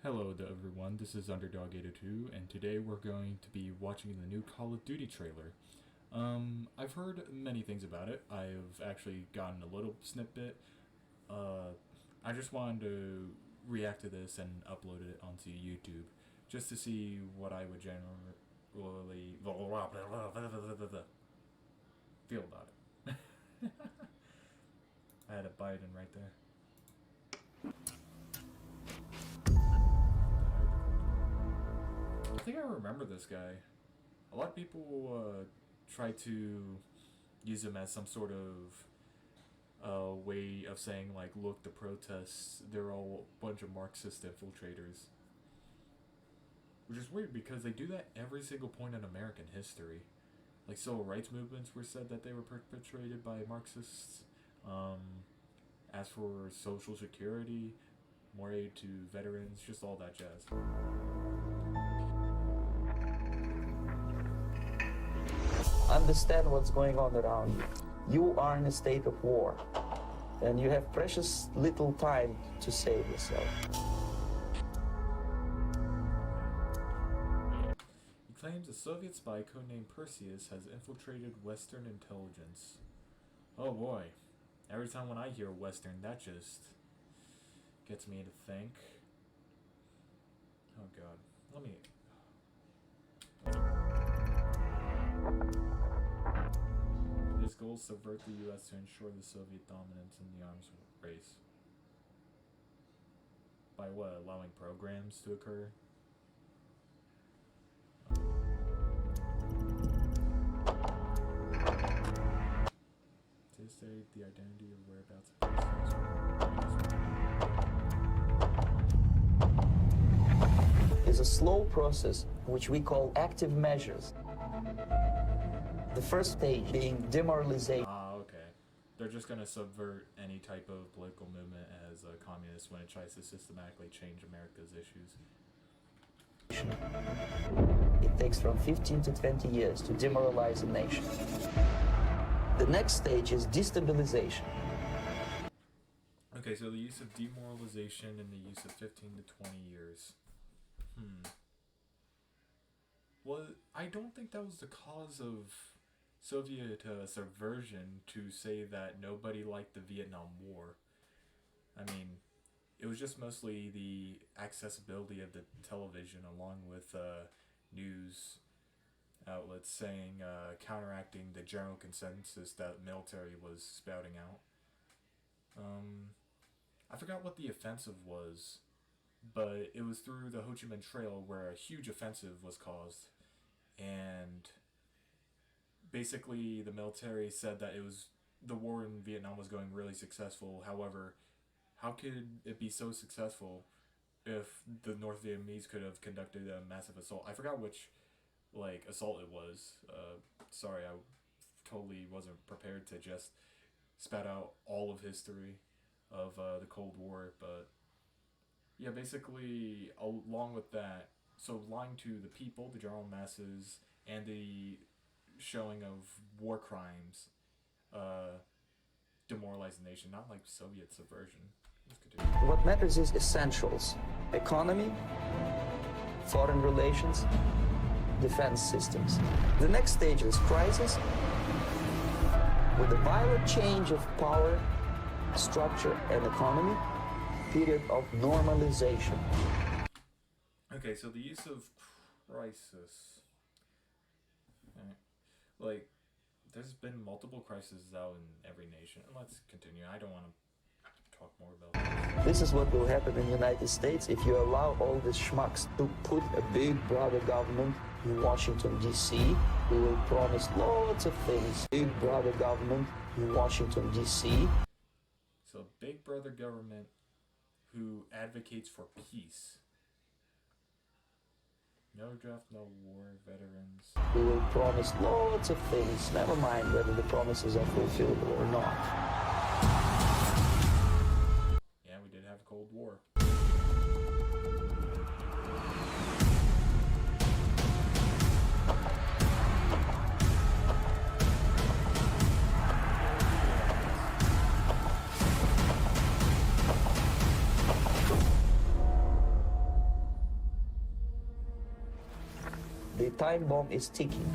Hello to everyone, this is Underdog 802, and today we're going to be watching the new Call of Duty trailer. I've heard many things about it. I've actually gotten a little snippet. I just wanted to react to this and upload it onto YouTube, just to see what I would generally feel about it. I had a Biden right there. I think I remember this guy. A lot of people try to use him as some sort of way of saying, like, look, the protests, they're all a bunch of Marxist infiltrators. Which is weird because they do that every single point in American history. Like, civil rights movements were said that they were perpetrated by Marxists. As for Social Security, more aid to veterans, just all that jazz. Understand what's going on around you. You are in a state of war, and you have precious little time to save yourself. He claims a Soviet spy codenamed Perseus has infiltrated Western intelligence. Oh boy. Every time when I hear Western, that just gets me to think. Oh god. Let me... His goal is to subvert the U.S. to ensure the Soviet dominance in the arms race. By what? Allowing programs to occur? To state the identity of whereabouts of It's a slow process which we call active measures. The first stage being demoralization. Okay. They're just going to subvert any type of political movement as a communist when it tries to systematically change America's issues. It takes from 15 to 20 years to demoralize a nation. The next stage is destabilization. Okay, so the use of demoralization and the use of 15 to 20 years. Well, I don't think that was the cause of Soviet subversion to say that nobody liked the Vietnam War. I mean, it was just mostly the accessibility of the television along with news outlets saying, counteracting the general consensus that the military was spouting out. I forgot what the offensive was, but it was through the Ho Chi Minh Trail where a huge offensive was caused, and basically the military said that the war in Vietnam was going really successful. However, how could it be so successful if the North Vietnamese could have conducted a massive assault? I forgot which assault it was. Sorry, I totally wasn't prepared to just spat out all of history of the Cold War, but yeah, basically along with that, so lying to the people, the general masses, and the showing of war crimes demoralize the nation, not like Soviet subversion. What matters is essentials: economy, foreign relations, defense systems. The next stage is crisis, with a violent change of power, structure, and economy, period of normalization. Okay, so the use of crisis. Like, there's been multiple crises out in every nation. Let's continue. I don't want to talk more about this. This is what will happen in the United States if you allow all these schmucks to put a big brother government in Washington, D.C. who will promise lots of things. Big brother government in Washington, D.C. So, big brother government who advocates for peace. No draft, no war, veterans. Who will promise lots of things, never mind whether the promises are fulfillable or not. Yeah, we did have a Cold War. The time bomb is ticking.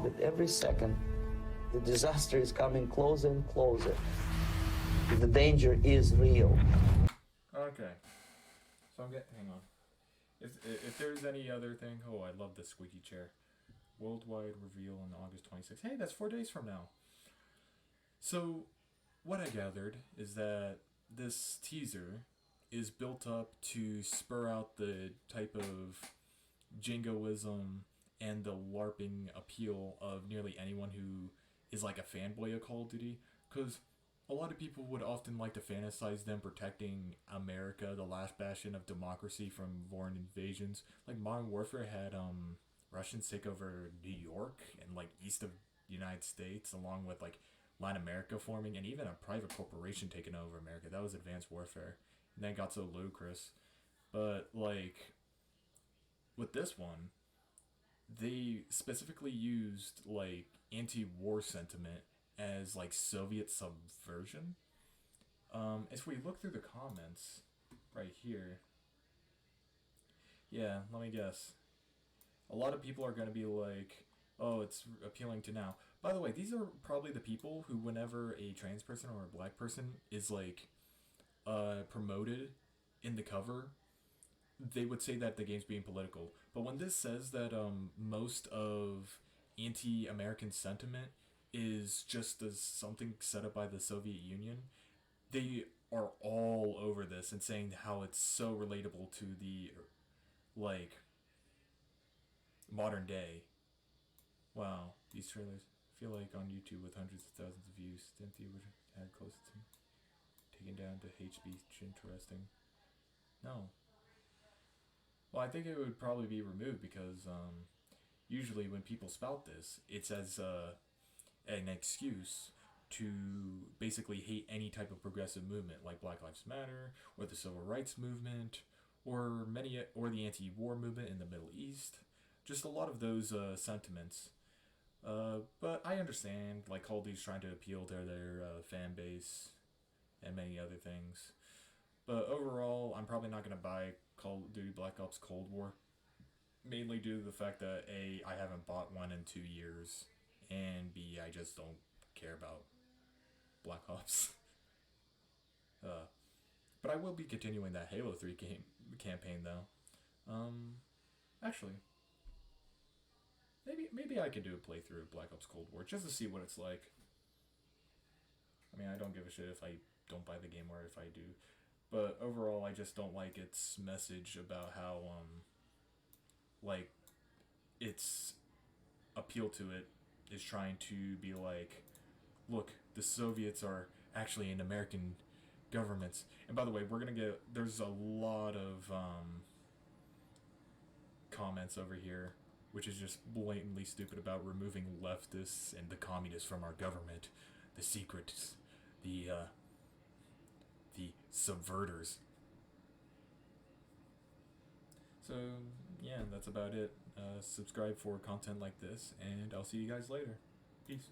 With every second, the disaster is coming closer and closer. The danger is real. Okay. So I'm getting. Hang on. If there's any other thing, oh, I love this squeaky chair. Worldwide reveal on August 26th. Hey, that's 4 days from now. So, what I gathered is that this teaser is built up to spur out the type of jingoism and the LARPing appeal of nearly anyone who is like a fanboy of Call of Duty. Because a lot of people would often like to fantasize them protecting America, the last bastion of democracy, from foreign invasions. Like Modern Warfare had Russians take over New York and like east of the United States, along with like Latin America forming, and even a private corporation taking over America. That was Advanced Warfare, and then it got so ludicrous. But like with this one, they specifically used like anti-war sentiment as like Soviet subversion. If we look through the comments right here, yeah, let me guess. A lot of people are going to be like, oh, it's appealing to now. By the way, these are probably the people who, whenever a trans person or a black person is like promoted in the cover, they would say that the game's being political. But when this says that most of anti-American sentiment is just as something set up by the Soviet Union, they are all over this and saying how it's so relatable to the like modern day. Wow, these trailers feel like on YouTube with hundreds of thousands of views. Didn't they had close to taken down to hate speech interesting? No. Well, I think it would probably be removed because usually when people spout this, it's as an excuse to basically hate any type of progressive movement like Black Lives Matter or the Civil Rights Movement or the anti-war movement in the Middle East. Just a lot of those sentiments. But I understand, like, Call of Duty's trying to appeal to their fan base and many other things. But overall, I'm probably not going to buy Call of Duty Black Ops Cold War. Mainly due to the fact that A, I haven't bought one in 2 years, and B, I just don't care about Black Ops. But I will be continuing that Halo 3 campaign, though. Actually, maybe I could do a playthrough of Black Ops Cold War just to see what it's like. I mean, I don't give a shit if I don't buy the game or if I do. But overall, I just don't like its message about how, like, its appeal to it is trying to be like, look, the Soviets are actually an American governments. And by the way, there's a lot of comments over here, which is just blatantly stupid about removing leftists and the communists from our government, the secrets, the subverters. So yeah, that's about it. Subscribe for content like this, and I'll see you guys later. Peace.